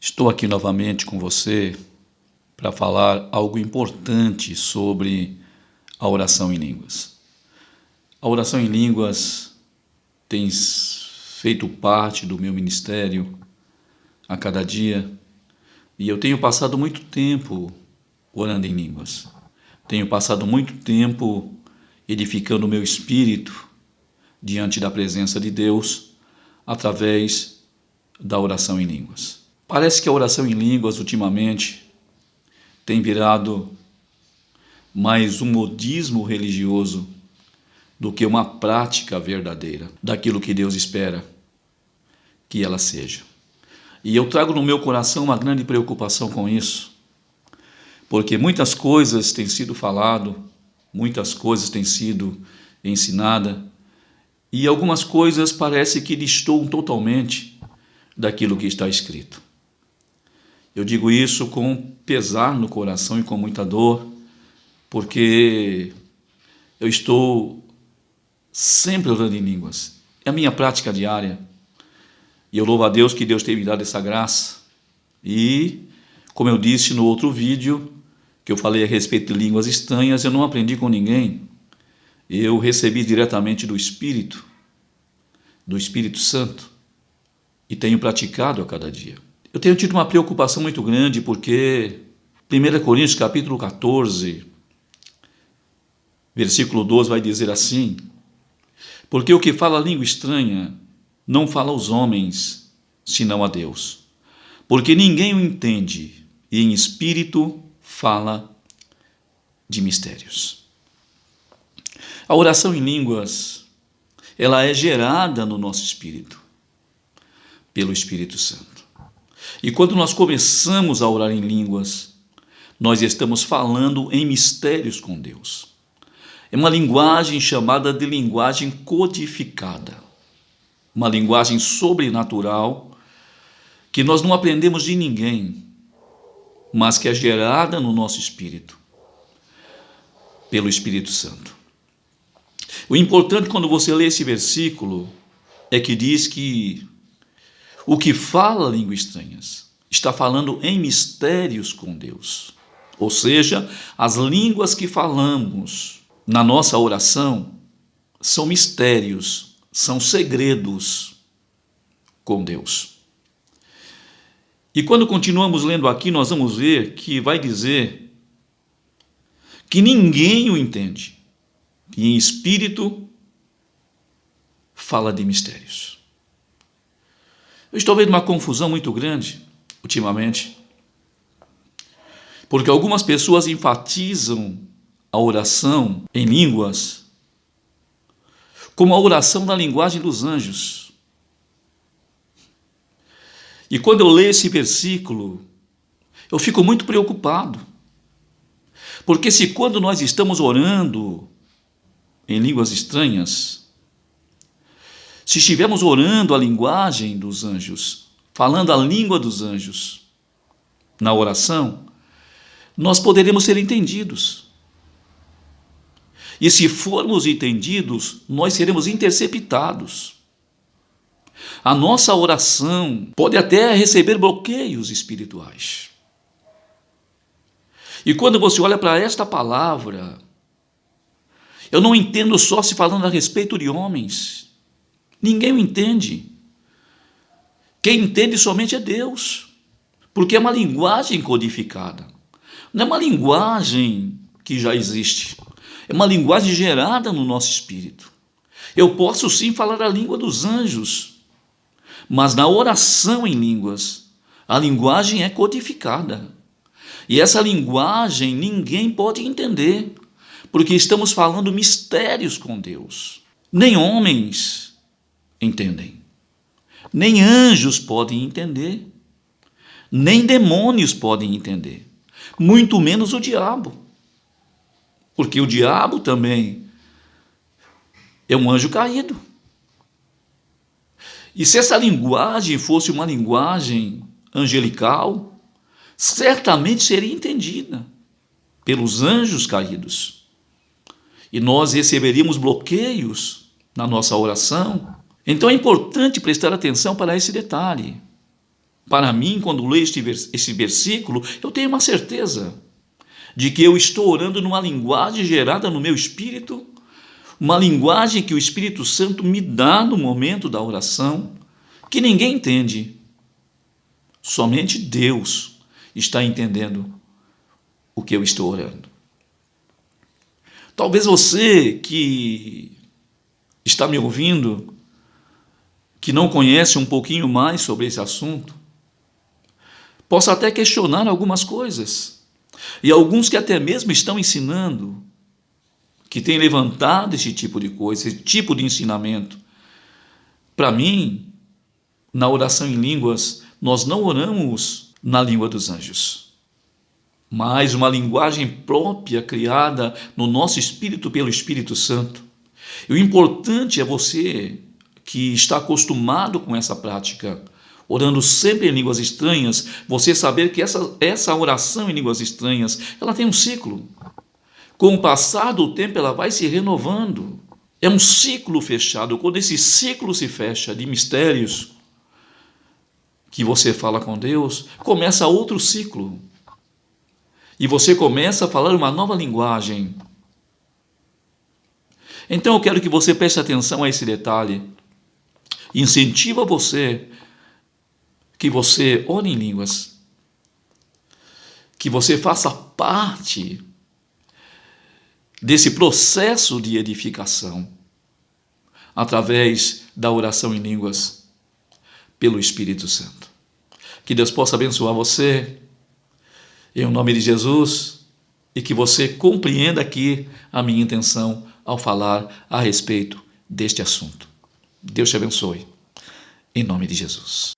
Estou aqui novamente com você para falar algo importante sobre a oração em línguas. A oração em línguas tem feito parte do meu ministério a cada dia e eu tenho passado muito tempo orando em línguas. Tenho passado muito tempo edificando o meu espírito diante da presença de Deus através da oração em línguas. Parece que a oração em línguas, ultimamente, tem virado mais um modismo religioso do que uma prática verdadeira daquilo que Deus espera que ela seja. E eu trago no meu coração uma grande preocupação com isso, porque muitas coisas têm sido falado, muitas coisas têm sido ensinadas, e algumas coisas parece que destoam totalmente daquilo que está escrito. Eu digo isso com pesar no coração e com muita dor, porque eu estou sempre orando em línguas. É a minha prática diária. E eu louvo a Deus que Deus tem me dado essa graça. E, como eu disse no outro vídeo, que eu falei a respeito de línguas estranhas, eu não aprendi com ninguém. Eu recebi diretamente do Espírito Santo, e tenho praticado a cada dia. Eu tenho tido uma preocupação muito grande porque 1 Coríntios capítulo 14, versículo 12 vai dizer assim: porque o que fala língua estranha não fala aos homens, senão a Deus. Porque ninguém o entende, e em espírito fala de mistérios. A oração em línguas, ela é gerada no nosso espírito, pelo Espírito Santo. E quando nós começamos a orar em línguas, nós estamos falando em mistérios com Deus. É uma linguagem chamada de linguagem codificada, uma linguagem sobrenatural que nós não aprendemos de ninguém, mas que é gerada no nosso espírito, pelo Espírito Santo. O importante quando você lê esse versículo é que diz que o que fala línguas estranhas está falando em mistérios com Deus. Ou seja, as línguas que falamos na nossa oração são mistérios, são segredos com Deus. E quando continuamos lendo aqui, nós vamos ver que vai dizer que ninguém o entende. E em espírito fala de mistérios. Eu estou vendo uma confusão muito grande ultimamente, porque algumas pessoas enfatizam a oração em línguas como a oração da linguagem dos anjos. E quando eu leio esse versículo, eu fico muito preocupado, porque se quando nós estamos orando em línguas estranhas, se estivermos orando a linguagem dos anjos, falando a língua dos anjos na oração, nós poderemos ser entendidos. E se formos entendidos, nós seremos interceptados. A nossa oração pode até receber bloqueios espirituais. E quando você olha para esta palavra, eu não entendo só se falando a respeito de homens. Ninguém o entende. Quem entende somente é Deus, porque é uma linguagem codificada. Não é uma linguagem que já existe, é uma linguagem gerada no nosso espírito. Eu posso sim falar a língua dos anjos, mas na oração em línguas, a linguagem é codificada. E essa linguagem ninguém pode entender, porque estamos falando mistérios com Deus. Nem homens entendem, nem anjos podem entender, nem demônios podem entender, muito menos o diabo, porque o diabo também é um anjo caído. E se essa linguagem fosse uma linguagem angelical, certamente seria entendida pelos anjos caídos, e nós receberíamos bloqueios na nossa oração. Então é importante prestar atenção para esse detalhe. Para mim, quando leio esse versículo, eu tenho uma certeza de que eu estou orando numa linguagem gerada no meu espírito, uma linguagem que o Espírito Santo me dá no momento da oração, que ninguém entende. Somente Deus está entendendo o que eu estou orando. Talvez você que está me ouvindo, que não conhece um pouquinho mais sobre esse assunto, possa até questionar algumas coisas. E alguns que até mesmo estão ensinando, que têm levantado esse tipo de coisa, esse tipo de ensinamento. Para mim, na oração em línguas, nós não oramos na língua dos anjos, mas uma linguagem própria criada no nosso espírito pelo Espírito Santo. E o importante é você que está acostumado com essa prática, orando sempre em línguas estranhas, você saber que essa oração em línguas estranhas, ela tem um ciclo. Com o passar do tempo, ela vai se renovando. É um ciclo fechado. Quando esse ciclo se fecha de mistérios que você fala com Deus, começa outro ciclo. E você começa a falar uma nova linguagem. Então eu quero que você preste atenção a esse detalhe. Incentiva você que você ore em línguas, que você faça parte desse processo de edificação através da oração em línguas pelo Espírito Santo. Que Deus possa abençoar você em nome de Jesus e que você compreenda aqui a minha intenção ao falar a respeito deste assunto. Deus te abençoe em nome de Jesus.